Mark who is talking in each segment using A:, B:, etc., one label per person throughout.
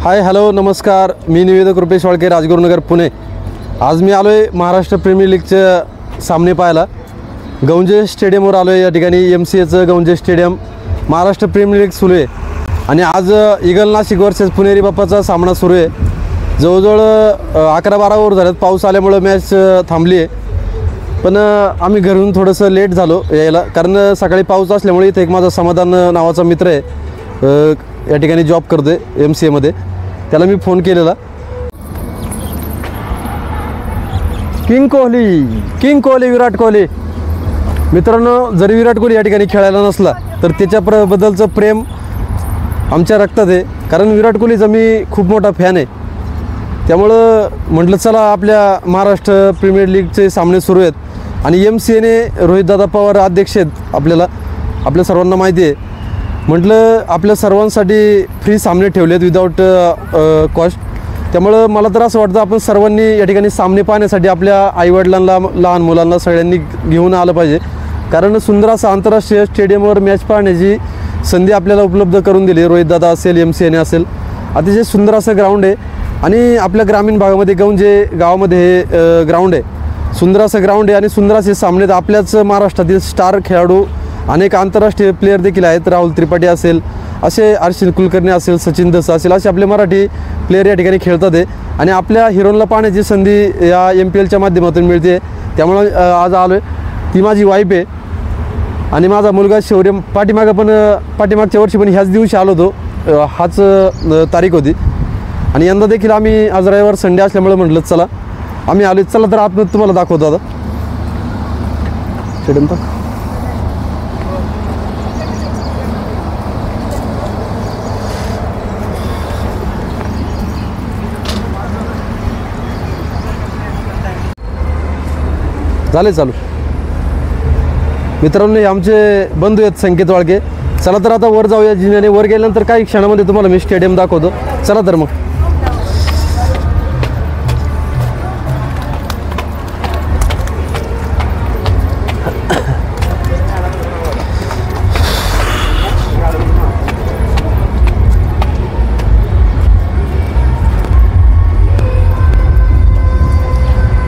A: Hi hello नमस्कार, मी निवेदक रुपेश वाळके, राजगुरुनगर पुणे। आज मी आलो आहे महाराष्ट्र प्रीमियर लीगचे सामने पाहायला। गौंजे स्टेडियमवर आलो आहे। या ठिकाणी MCAचं गौंजे स्टेडियम महाराष्ट्र प्रीमियर लीग सुरू आहे आणि आज ईगल नाशिक वर्सेस पुणेरी बाप्पाचा सामना सुरू आहे। जवळजवळ 11-12 ओव्हर झालेत, पाऊस आल्यामुळे मॅच थांबली आहे। पण आम्ही घरून थोडंसं लेट झालो यायला, कारण सकाळी पाऊस असल्यामुळे इथे एक माझा समाधान नावाचा मित्र आहे, या ठिकाणी जॉब करतोय MCA मध्ये। त्याला मी फोन केलेला। किंग कोहली विराट कोहली मित्रांनो, जरी विराट कोहली या ठिकाणी खेळायला नसला तर त्याच्याबद्दलचं प्रेम आमच्या रक्तात आहे, कारण विराट कोहलीचा मी खूप मोठा फॅन आहे। त्यामुळं म्हटलं चला आपल्या महाराष्ट्र प्रीमियर लीगचे सामने सुरू आहेत आणि MCAने रोहितदादा पवार अध्यक्ष आहेत, आपल्या सर्वांना माहिती आहे। म्हटलं आपल्या सर्वांसाठी फ्री सामने ठेवलेत विदाऊट कॉस्ट। त्यामुळं मला तर असं वाटतं आपण सर्वांनी या ठिकाणी सामने पाहण्यासाठी आपल्या आईवडिलांना, लहान मुलांना सगळ्यांनी घेऊन आलं पाहिजे, कारण सुंदर असं आंतरराष्ट्रीय स्टेडियमवर मॅच पाहण्याची संधी आपल्याला उपलब्ध करून दिली। रोहितदादा असेल, MCAने असेल, अतिशय सुंदर असं ग्राउंड आहे आणि आपल्या ग्रामीण भागामध्ये गौंजे गावामध्ये हे ग्राउंड आहे। सुंदर असं ग्राउंड आहे आणि सुंदर असे सामने आपल्याच महाराष्ट्रातील स्टार खेळाडू अनेक आंतरराष्ट्रीय प्लेयर देखील आहेत। राहुल त्रिपाठी असेल, असे अर्शिल कुलकर्णी असेल, सचिन दस असेल, असे आपले मराठी प्लेयर या ठिकाणी खेळतात आहे आणि आपल्या हिरोला पाहण्याची संधी या MPLच्या माध्यमातून मिळते। त्यामुळे आज आलो आहे। ती माझी वाईफ आहे आणि माझा मुलगा शौर्य पाठीमागच्या वर्षी पण ह्याच दिवशी आलो होतो, हाच तारीख होती आणि यंदा देखील आम्ही आज रविवार संडे असल्यामुळे म्हटलं चला आम्ही आलो। चला तर आतमध्ये तुम्हाला दाखवतो आता स्टेडियम। झाले चालू मित्रांनो, आमचे बंधू आहेत संकेत वाळके। चला तर आता वर जाऊया जिन्याने। वर गेल्यानंतर काही क्षणामध्ये तुम्हाला मी स्टेडियम दाखवतो। चला तर मग।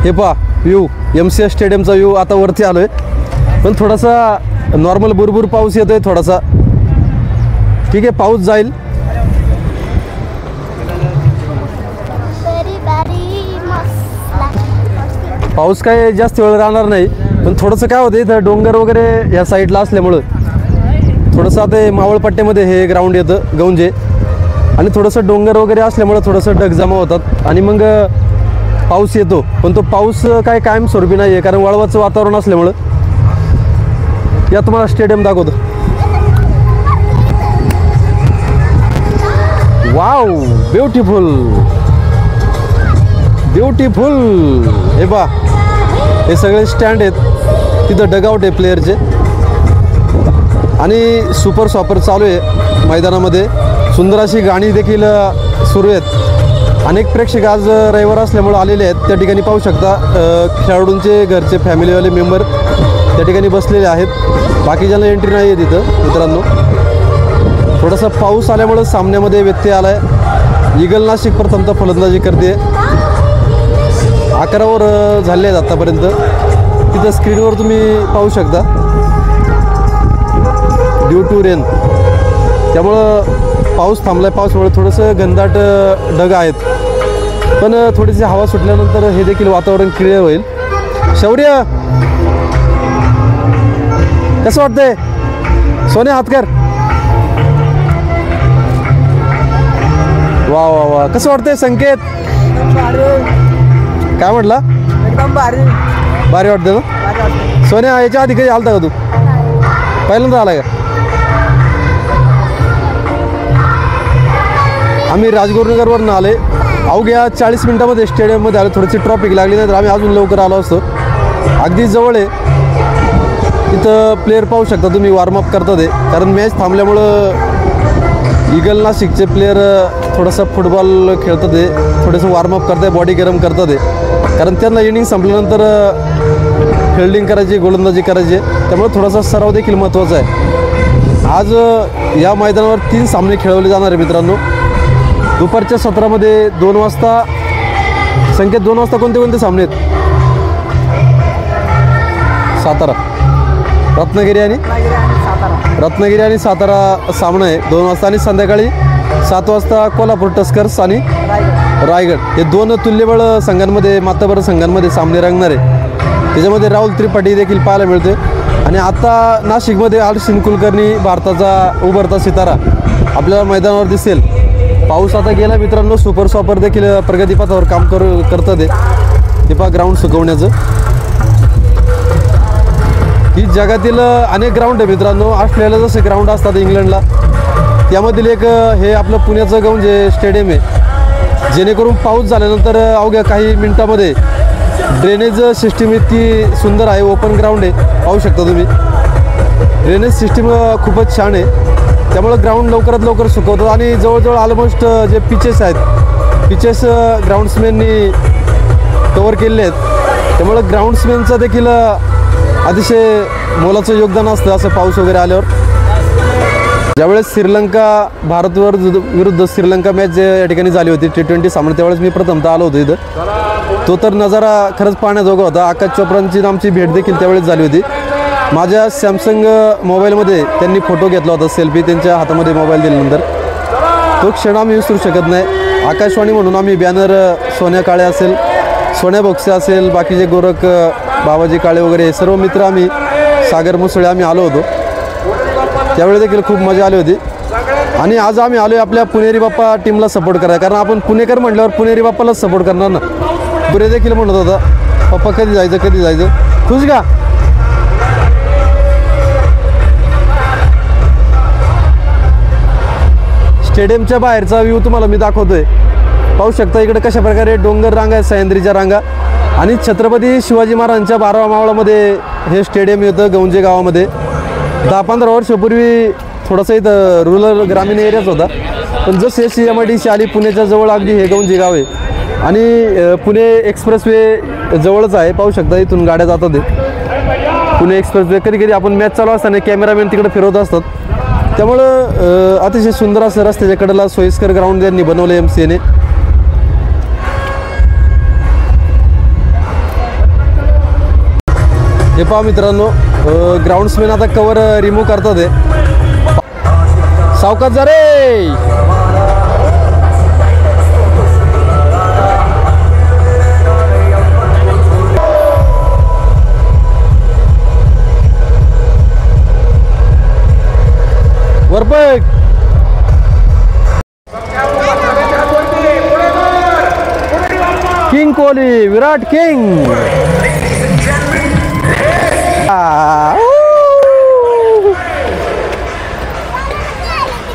A: हे पहा व्ह्यू, MCA स्टेडियमचा व्ह्यू। आता वरती आलोय पण थोडासा नॉर्मल बुरबुर पाऊस येतोय थोडासा, ठीक आहे, पाऊस जाईल। पाऊस काय जास्त वेळ राहणार नाही, पण थोडंसं काय होतं इथं डोंगर वगैरे या साईडला असल्यामुळं थोडंसं आता मावळपट्ट्यामध्ये हे ग्राउंड येतं गौंजे आणि थोडंसं डोंगर वगैरे असल्यामुळं थोडंसं ढगजमा होतात आणि मग पाऊस येतो। पण तो पाऊस काय कायमस्वरूपी नाही आहे, कारण वळवाचं वातावरण असल्यामुळं। या तुम्हाला स्टेडियम दाखवतो। वाव, ब्युटिफुल हे बा, हे सगळे स्टँड आहेत, तिथं डगआउट आहे प्लेयरचे आणि सुपर सॉपर चालू आहे मैदानामध्ये। सुंदर अशी गाणी देखील सुरू आहेत। अनेक प्रेक्षक आज रविवार असल्यामुळे आलेले आहेत। त्या ठिकाणी पाहू शकता खेळाडूंचे घरचे फॅमिलीवाले मेंबर त्या ठिकाणी बसलेले आहेत, बाकीच्यांना एंट्री नाही आहे तिथं मित्रांनो। थोडासा पाऊस आल्यामुळे सामन्यामध्ये व्यत्यय आला आहे। ईगल नाशिक प्रथमतः फलंदाजी करते। 11 ओव्हर झाले आहेत आत्तापर्यंत। तिथं स्क्रीनवर तुम्ही पाहू शकता ड्यू टू रेन, त्यामुळं पाऊस थांबलाय। पावसामुळे थोडंसं घनदाट ढग आहेत, पण थोडीशी हवा सुटल्यानंतर हे देखील वातावरण क्लिअर होईल। शौर्य कसं वाटतंय? सोने हातकर, वा वा वा, कसं वाटतंय? संकेत काय म्हटला?
B: एकदम भारी
A: वाटतं ना? सोन्या याच्या आधी कधी आलता का तू? पहिल्यांदा आला का? आम्ही राजगुरुनगरवरून आले, अवघ्या 40 मिनिटामध्ये स्टेडियममध्ये आलो। थोडीशी ट्रॉफिक लागली नाही तर आम्ही अजून लवकर आलो असतो। अगदी जवळ आहे, इथं प्लेयर पाहू शकता तुम्ही, वॉर्मअप करतात आहे, कारण मॅच थांबल्यामुळं ईगल नाशिकचे प्लेयर थोडंसं फुटबॉल खेळतात आहे, थोडंसं वॉर्मअप करत आहे, बॉडी गरम करतात आहे, कारण त्यांना इनिंग संपल्यानंतर फिल्डिंग करायची, गोलंदाजी करायची, त्यामुळे थोडासा सराव देखील महत्त्वाचा आहे। आज या मैदानावर 3 सामने खेळवले जाणार आहे मित्रांनो। दुपारच्या सत्रामध्ये 2 वाजता संकेत 2 वाजता कोणते कोणते सामने आहेत? सातारा, रत्नागिरी आणि रत्नागिरी आणि सातारा सामना आहे 2 वाजता आणि संध्याकाळी 7 वाजता कोल्हापूर टस्कर्स आणि रायगड हे 2 तुल्यबळ संघांमध्ये मातबर संघांमध्ये सामने रंगणार आहे. त्याच्यामध्ये राहुल त्रिपाठी देखील पाहायला मिळते आणि आता नाशिकमध्ये हर्षिल कुलकर्णी भारताचा उभरता सितारा आपल्याला मैदानावर दिसेल. पाऊस आता गेला मित्रांनो. सुपर सॉपर देखील प्रगतीपथावर काम करतात ते पहा ग्राउंड सुकवण्याचं. ही जगातील अनेक ग्राउंड आहे मित्रांनो. ऑस्ट्रेलियाला जसे ग्राउंड असतात इंग्लंडला त्यामधील एक हे आपलं पुण्याचं गौंजे स्टेडियम आहे. जेणेकरून पाऊस झाल्यानंतर अवघ्या काही मिनिटामध्ये ड्रेनेज सिस्टीम इतकी सुंदर आहे. ओपन ग्राउंड आहे पाहू शकता तुम्ही. ड्रेनेज सिस्टीम खूपच छान आहे. त्यामुळं ग्राउंड लवकरात लवकर सुकवतात आणि जवळजवळ ऑलमोस्ट जे पिचेस आहेत पिचेस ग्राउंड्समॅननी कवर केलेले आहेत. त्यामुळं ग्राउंड्समॅनचं देखील अतिशय मोलाचं योगदान असतं असं पाऊस वगैरे आल्यावर. ज्यावेळेस श्रीलंका भारतवर विरुद्ध श्रीलंका मॅच या ठिकाणी झाली होती T20 सामना त्यावेळेस मी प्रथमतः आलो होतो इथं. तो तर नजारा खरंच पाहण्याजोगा होता. आकाश चोप्रांची आमची भेट देखील त्यावेळेस झाली होती. माझ्या सॅमसंग मोबाईलमध्ये त्यांनी फोटो घेतला होता सेल्फी. त्यांच्या हातामध्ये मोबाईल दिल्यानंतर तो क्षण आम्ही विसरू शकत नाही. आकाशवाणी म्हणून आम्ही बॅनर सोन्या काळे असेल सोन्या बोक्से असेल बाकीचे गोरख बाबाजी काळे वगैरे हे सर्व मित्र आम्ही सागर मुसळे आम्ही आलो होतो. त्यावेळी देखील खूप मजा आली होती. आणि आज आम्ही आलो आहे आपल्या पुणेरी बाप्पा टीमला सपोर्ट करायला. कारण आपण पुणेकर म्हटल्यावर पुणेरी बाप्पालाच सपोर्ट करणार ना. पुरे देखील म्हणत होता पप्पा कधी जायचं खुश का. स्टेडियमच्या बाहेरचा व्ह्यू तुम्हाला मी दाखवतोय. पाहू शकता इकडे कशा प्रकारे डोंगर रांगा आहेत सह्याद्रीच्या रांगा आणि छत्रपती शिवाजी महाराजांच्या 12व्या मावळामध्ये हे स्टेडियम येतं गौंजे गावामध्ये. 10-15 वर्षापूर्वी थोडासा इथं रुरल ग्रामीण एरियाच होता. पण जसे CMIDC आली पुण्याच्या जवळ अगदी हे गौंजे गाव आहे आणि पुणे एक्सप्रेसवे जवळच आहे. पाहू शकता इथून गाड्या जातात पुणे एक्सप्रेसवे. कधी कधी आपण मॅच चालू असताना कॅमेरामॅन तिकडे फिरवत असतात. त्यामुळं अतिशय सुंदर असं रस्त्याच्या कडेला सोयीस्कर ग्राउंड त्यांनी बनवलं MCAने. हे पहा मित्रांनो ग्राउंड्समॅन आता कवर रिमूव्ह करतात आहे. सावकाश जा रे. वरपक king Kohli Virat king.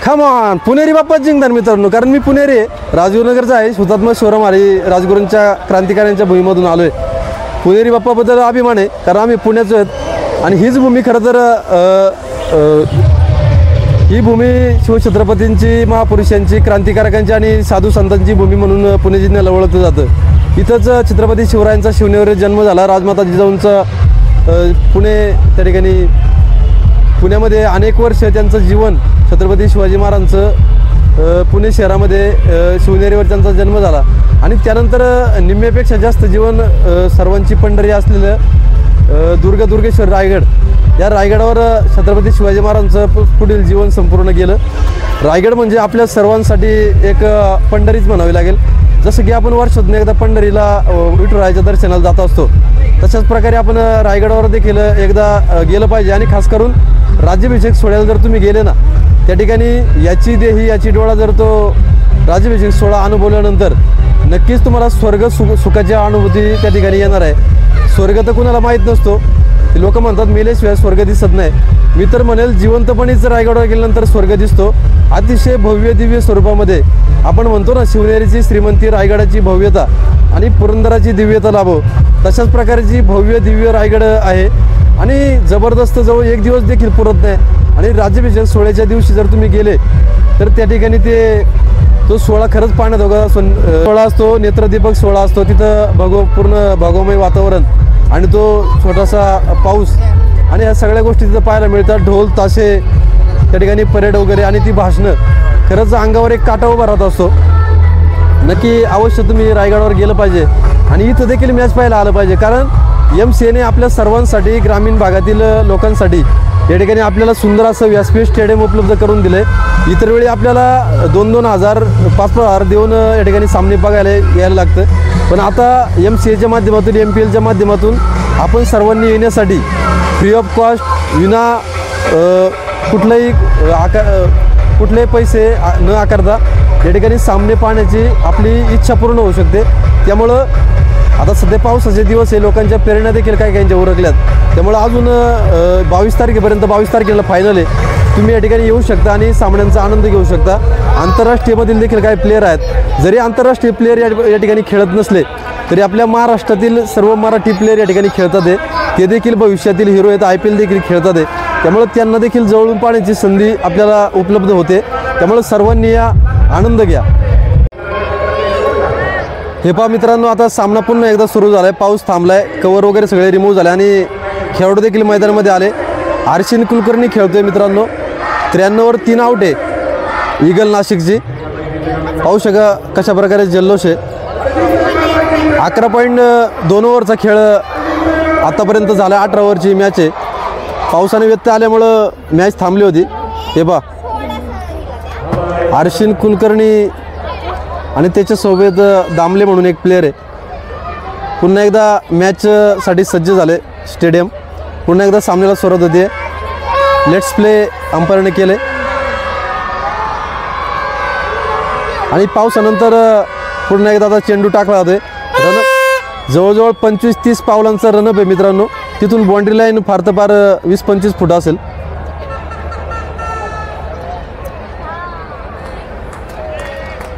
A: Come on Puneri Bappa जिंकणार मित्रांनो. कारण मी पुणेरी आहे राजगुरुनगरचा आहे. हुतात्मा शिवराम राजगुरूंच्या क्रांतिकाऱ्यांच्या भूमीमधून आलो आहे. पुणेरी बाप्पाबद्दल अभिमान आहे कारण आम्ही पुण्याचं आहेत आणि हीच भूमी खरं तर ही भूमी शिवछत्रपतींची महापुरुषांची क्रांतिकारकांची आणि साधू संतांची भूमी म्हणून पुणे जिल्ह्याला ओळखलं जातं. इथंच छत्रपती शिवरायांचा शिवनेरीवर जन्म झाला. राजमाता जिजाऊंचा पुणे त्या ठिकाणी पुण्यामध्ये अनेक वर्ष त्यांचं जीवन छत्रपती शिवाजी महाराजांचं पुणे शहरामध्ये शिवनेरीवर त्यांचा जन्म झाला आणि त्यानंतर निम्म्यापेक्षा जास्त जीवन सर्वांची पंढरी असलेलं दुर्गेश्वर रायगड या रायगडावर छत्रपती शिवाजी महाराजांचं पुढील जीवन संपूर्ण गेलं. रायगड म्हणजे आपल्या सर्वांसाठी एक पंढरीच म्हणावी लागेल. जसं की आपण वर्षातून एकदा पंढरीला विठुरायाच्या दर्शनाला जात असतो तशाच प्रकारे आपण रायगडावर देखील एकदा गेलं पाहिजे. आणि खास करून राज्याभिषेक सोहळ्याला जर तुम्ही गेले ना त्या ठिकाणी याची देही याची डोळा जर तो राज्याभिषेक सोहळा अनुभवल्यानंतर नक्कीच तुम्हाला स्वर्ग सुखाची अनुभूती त्या ठिकाणी येणार आहे. स्वर्ग तर कुणाला माहीत नसतो. लोक म्हणतात मेल्याशिवाय स्वर्ग दिसत नाही. मी तर म्हणेल जिवंतपणीच रायगडावर गेल्यानंतर स्वर्ग दिसतो. अतिशय भव्य दिव्य स्वरूपामध्ये आपण म्हणतो ना शिवनेरीची श्रीमंती रायगडाची भव्यता आणि पुरंदराची दिव्यता लाभो तशाच प्रकारची भव्य दिव्य रायगड आहे आणि जबरदस्त जवळ एक दिवस देखील पुरत नाही. आणि राज्याभिषेक सोहळ्याच्या दिवशी जर तुम्ही गेले तर त्या ठिकाणी तो सोहळा खरंच पाहण्यात होगा सोहळा असतो. नेत्रदीपक सोहळा असतो. तिथं पूर्ण भगवमय वातावरण आणि तो छोटासा पाऊस आणि या सगळ्या गोष्टी तिथं पाहायला मिळतात. ढोल ताशे त्या ठिकाणी परेड वगैरे आणि ती भाषणं खरंच अंगावर एक काटा उभा राहत असतो. नक्की अवश्य तुम्ही रायगडावर गेलं पाहिजे आणि इथं देखील मॅच पाहायला आलं पाहिजे, कारण MCAने आपल्या सर्वांसाठी, ग्रामीण भागातील लोकांसाठी या ठिकाणी आपल्याला सुंदर असं व्यासपीठ स्टेडियम उपलब्ध करून दिलं आहे. इतर वेळी आपल्याला 2-2 हजार 5-5 हजार देऊन या ठिकाणी सामने बघायला यायला लागतं, पण आता MCAच्या माध्यमातून, MPLच्या माध्यमातून आपण सर्वांनी येण्यासाठी फ्री ऑफ कॉस्ट, विना कुठलेही पैसे न आकारता या ठिकाणी सामने पाहण्याची आपली इच्छा पूर्ण होऊ शकते. त्यामुळं आता सध्या पावसाचे दिवस आहे, लोकांच्या प्रेरणा देखील काही काहींच्या उरकल्यात. त्यामुळं अजून 22 तारखेपर्यंत, 22 तारखेला फायनल आहे, तुम्ही या ठिकाणी येऊ शकता आणि सामन्यांचा आनंद घेऊ शकता. आंतरराष्ट्रीयमधील देखील काही प्लेयर आहेत. जरी आंतरराष्ट्रीय प्लेयर या ठिकाणी खेळत नसले तरी आपल्या महाराष्ट्रातील सर्व मराठी प्लेयर या ठिकाणी खेळतात आहे. ते देखील भविष्यातील हिरो आहेत, IPL देखील खेळतात आहे. त्यामुळे त्यांना देखील जवळून पाहण्याची संधी आपल्याला उपलब्ध होते. त्यामुळे सर्वांनी या आनंद घ्या. हे पहा मित्रांनो, आता सामना पुन्हा एकदा सुरू झाला आहे. पाऊस थांबला आहे, कवर वगैरे सगळे रिमूव्ह झाले आणि खेळाडू देखील मैदानामध्ये आले. आर्शिन कुलकर्णी खेळतोय मित्रांनो. 93वर 3 आऊट आहे ईगल नाशिकची. पाहू शका कशा प्रकारे जल्लोष आहे. 11.2 ओव्हरचा खेळ आतापर्यंत झाला. 18 ओव्हरची मॅच आहे. पावसाने व्यत्यय आल्यामुळं मॅच थांबली होती. हे पहा आर्शिन कुलकर्णी आणि त्याच्यासोबत दामले म्हणून एक प्लेयर आहे. पुन्हा एकदा मॅचसाठी सज्ज झाले स्टेडियम. पुन्हा एकदा सामन्याला सुरुवात होते. लेट्स प्ले अंपायरने केले आणि पावसानंतर पुन्हा एकदा आता चेंडू टाकला जातोय. रनअप जवळजवळ 25-30 पावलांचा रनअप आहे मित्रांनो. तिथून बाउंड्री लाईन फार तर फार 20-25 फूट असेल.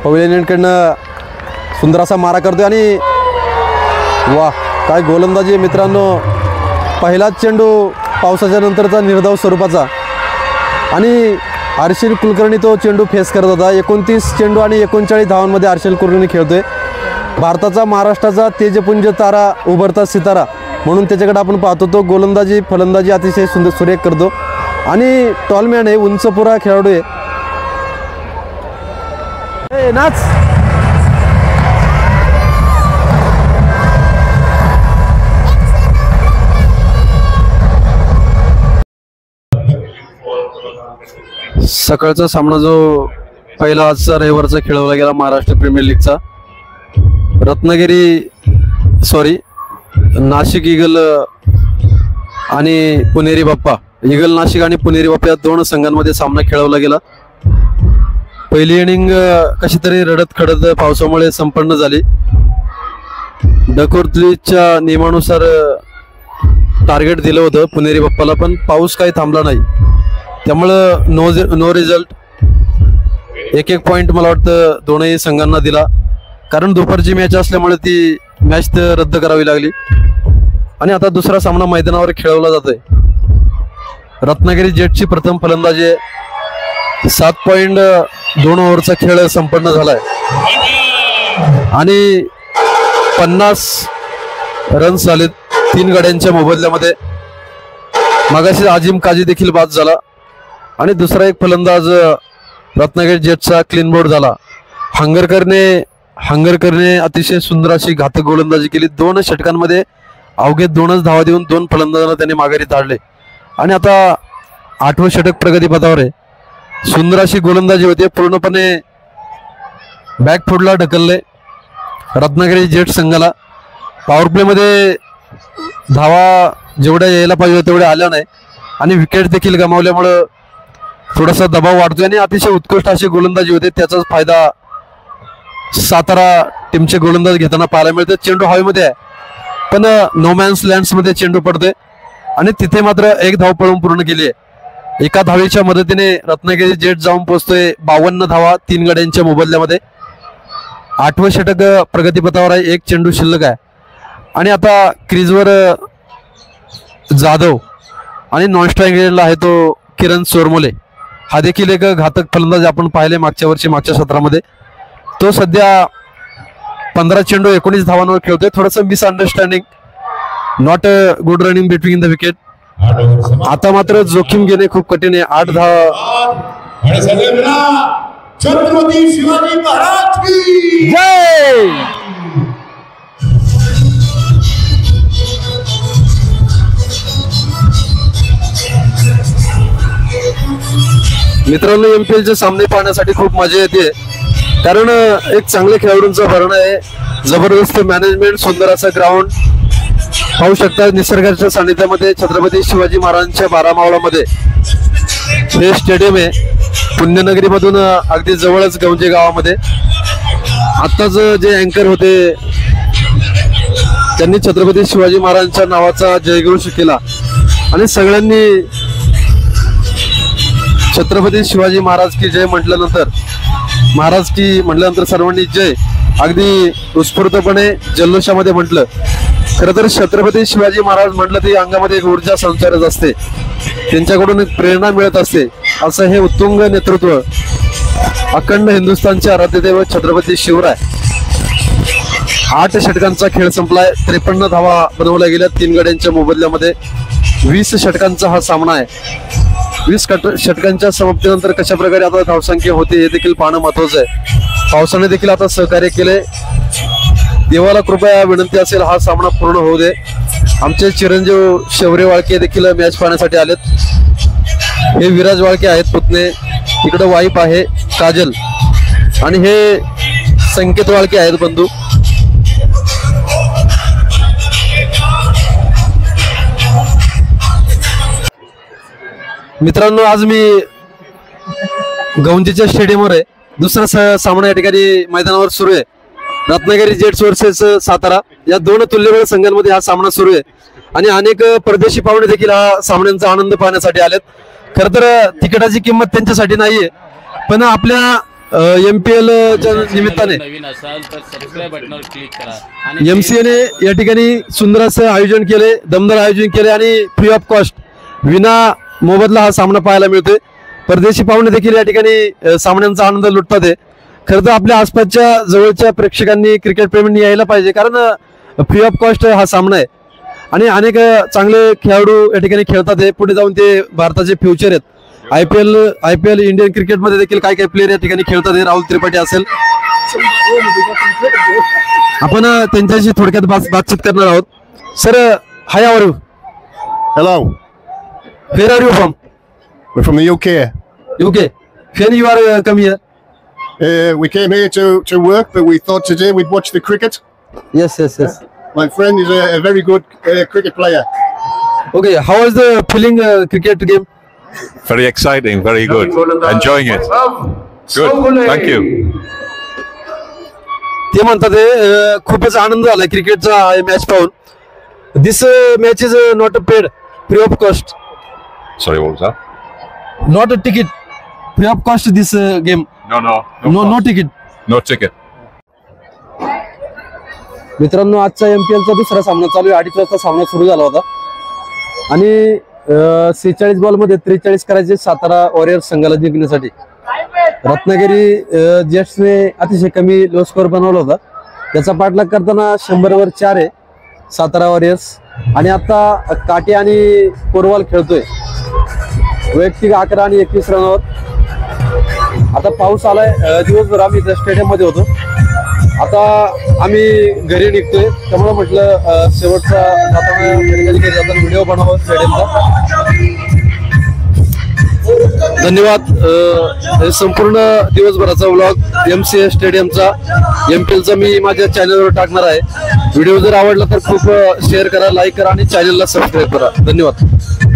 A: पवेलियनकडनं सुंदर असा मारा करतोय आणि वा काय गोलंदाजी आहे मित्रांनो. पहिलाच चेंडू पावसाच्या नंतरचा निर्धाव स्वरूपाचा आणि आर्शिन कुलकर्णी तो चेंडू फेस करत होता. 29 चेंडू आणि 39 धावांमध्ये आर्शिन कुलकर्णी खेळतोय. भारताचा, महाराष्ट्राचा तेजपुंज तारा, उभरता सितारा म्हणून त्याच्याकडे आपण पाहतो. तो गोलंदाजी, फलंदाजी अतिशय सुंदर सुरेख करतो आणि टॉलमॅन आहे, उंचपुरा खेळाडू आहे. नाच सकाळचा सामना जो पहिला आजचा रविवारचा खेळवला गेला महाराष्ट्र प्रीमियर लीगचा, नाशिक ईगल आणि पुणेरी बाप्पा, ईगल नाशिक आणि पुणेरी बाप्पा या 2 संघांमध्ये सामना खेळवला गेला. पहिली इनिंग कशी तरी रडत खडत पावसामुळे संपन्न झाली. डकोर्तलीच्या नियमानुसार टार्गेट दिलं होतं पुणेरी बाप्पाला, पण पाऊस काही थांबला नाही. त्यामुळं नो रिझल्ट. 1-1 पॉईंट मला वाटतं दोनही संघांना दिला, कारण दुपारची मॅच असल्यामुळे ती मॅच तर रद्द करावी लागली. आणि आता दुसरा सामना मैदानावर खेळवला जातोय. रत्नागिरी जेटची प्रथम फलंदाजी 7.2 ओव्हरचा खेळ संपन्न झालाय आणि 50 रन्स झालेत 3 गड्यांच्या मोबदल्यामध्ये. मगाशी आजिम काजी देखील बाद झाला आणि दुसरा एक फलंदाज रत्नागिरी जेटचा क्लीन बोर्ड झाला. हंगरकरने अतिशय सुंदर अशी घातक गोलंदाजी केली. 2 षटकांमध्ये अवघे 2च धावा देऊन 2 फलंदाजांना त्यांनी माघारी धाडले आणि आता 8वं षटक प्रगतीपथावर आहे. सुंदर अशी गोलंदाजी होते. पूर्णपणे बॅकफुटला ढकलले रत्नागिरी जेट संघाला. पॉवर प्लेमध्ये धावा जेवढ्या यायला पाहिजे तेवढ्या आल्या नाही आणि विकेट देखील गमावल्यामुळं थोडासा दबाव वाढतोय आणि अतिशय उत्कृष्ट अशी गोलंदाजी होते. त्याचाच फायदा सातारा टीमचे गोलंदाज घेताना पाहायला मिळते. चेंडू हवेमध्ये आहे पण नो मॅन्स लँड्स मध्ये चेंडू पडतोय आणि तिथे मात्र 1 धाव पळून पूर्ण केली आहे. एका धावेच्या मदतीने रत्नागिरी जेट जाऊन पोहोचतोय 52 धावा 3 गड्यांच्या मोबदल्यामध्ये. 8वं षटक प्रगतीपथावर आहे. 1 चेंडू शिल्लक आहे आणि आता क्रीजवर जाधव आणि नॉन स्ट्रायकरला आहे तो किरण चोरमोले. हा देखील एक घातक फलंदाज आपण पाहिले मागच्या वर्षी, मागच्या सत्रामध्ये. तो सध्या 15 चेंडू 19 धावांवर खेळतोय. थोडंसं misunderstanding, not a good running between the wicket. आता मात्र जोखीम घेणे खूप कठीण आहे. 8 धावा
C: छत्रपती शिवाजी महाराज की
A: जय. मित्रांनो, MPL चे सामने पाहण्यासाठी खूप मजा येते, कारण एक चांगल्या खेळाडूंचं भरणं आहे, जबरदस्त मॅनेजमेंट, सुंदर असं ग्राउंड पाहू शकता. निसर्गाच्या सानिध्यामध्ये छत्रपती शिवाजी महाराजांच्या 12 मावळामध्ये हे स्टेडियम आहे. पुण्यनगरी मधून अगदी जवळच गवंजे गावामध्ये. आत्ताच जे अँकर होते त्यांनी छत्रपती शिवाजी महाराजांच्या नावाचा जयघोष केला आणि सगळ्यांनी छत्रपती शिवाजी महाराज की जय म्हटल्यानंतर, महाराज की म्हटल्यानंतर सर्वांनी जय अगदी उत्स्फूर्तपणे जल्लोषामध्ये म्हटलं. खरं तर छत्रपती शिवाजी महाराज म्हटलं ती अंगामध्ये एक ऊर्जा संचारच असते, त्यांच्याकडून एक प्रेरणा मिळत असते. असं हे उत्तुंग नेतृत्व अखंड हिंदुस्थानचे आराध्य दैवत छत्रपती शिवराय. 8 षटकांचा खेळ संपलाय. 53 धावा बनवल्या गेल्या 3 गड्यांच्या मोबदल्यामध्ये. 20 षटकांचा हा सामना आहे. 20 षटकांच्या समाप्तीनंतर कशा प्रकारे आता धावसंख्या होते हे देखील पाहणं महत्वाचं आहे. पावसाने देखील आता सहकार्य केले. देवाला कृपया विनंती असेल हा सामना पूर्ण होऊ दे. आमचे चिरंजीव शौर्य वाळके देखील मॅच पाहण्यासाठी आलेत. हे विराज वाळके आहेत पुतणे, इकडे वाईफ आहे काजल, आणि हे संकेत वाळके आहेत बंधू. मित्रांनो, आज मी गवंजीच्या स्टेडियमवर आहे. दुसरा सामना या ठिकाणी मैदानावर सुरू आहे. रत्नागिरी जेट्स वर्सेस सातारा या 2 तुल्यबळ संघांमध्ये हा सामना सुरू आहे आणि अनेक परदेशी पाहुणे देखील हा सामन्यांचा आनंद पाहण्यासाठी आलेत. खरं तर तिकिटाची किंमत त्यांच्यासाठी नाहीये, पण आपल्या MPL च्या निमित्ताने MCA ने या ठिकाणी सुंदर असं आयोजन केले, दमदार आयोजन केले आणि फ्री ऑफ कॉस्ट विना मोबदला हा सामना पाहायला मिळतोय. परदेशी पाहुणे देखील या ठिकाणी सामन्यांचा आनंद लुटतात आहे. खरं तर आपल्या आसपासच्या जवळच्या प्रेक्षकांनी, क्रिकेट प्रेमींनी यायला पाहिजे, कारण फ्री ऑफ कॉस्ट हा सामना आहे आणि अनेक चांगले खेळाडू या ठिकाणी खेळतात आहे. पुढे जाऊन ते भारताचे फ्युचर आहेत. IPL इंडियन क्रिकेटमध्ये देखील काही प्लेयर या ठिकाणी खेळतात आहे. राहुल त्रिपाठी असेल. आपण त्यांच्याशी थोडक्यात बातचीत करणार आहोत. Sir, hi, how are you?
C: Hello,
A: Where are you from?
C: we're from the UK.
A: UK. When you are come here?
C: We came here to work, but we thought today we'd watch the cricket.
A: Yes.
C: My friend is a very good cricket player.
A: Okay, how was the feeling cricket game?
D: Very exciting, very good. Enjoying it. Good, thank you.
A: ते म्हणतात खूपच आनंद झाला क्रिकेटचा match पाहून. This match is not paid, free of cost.
D: Sorry, what was that?
A: Not a ticket, free of cost this game. No ticket.
D: No ticket.
A: मित्रांनो, आजचा MPL चा दुसरा सामना चालू आहे. 2:30 वाजता सामना सुरू झाला होता आणि 46 बॉल मध्ये 43 करायचे सातारा वॉरियर्स संघाला जिंकण्यासाठी. रत्नागिरी जेट्सने अतिशय कमी लो स्कोअर बनवला होता. त्याचा पाठलाग करताना 100 वर 4 आहे सातारा वॉरियर्स. आणि आता काटे आणि कोरवाल खेळतोय वैयक्तिक 11 आणि 21 रनावर. आता पाऊस आलाय. दिवसभर आम्ही स्टेडियम मध्ये होतो. आता आम्ही घरी निघतोय, त्यामुळे म्हटलं शेवटचा जाताना व्हिडिओ बनवावा स्टेडियमचा. धन्यवाद. संपूर्ण दिवसभराचा व्लॉग MCA स्टेडियमचा MPLचा मी माझ्या चॅनलवर टाकणार आहे. व्हिडिओ जर आवडला तर खूप शेअर करा, लाईक करा आणि चॅनलला सबस्क्राईब करा. धन्यवाद.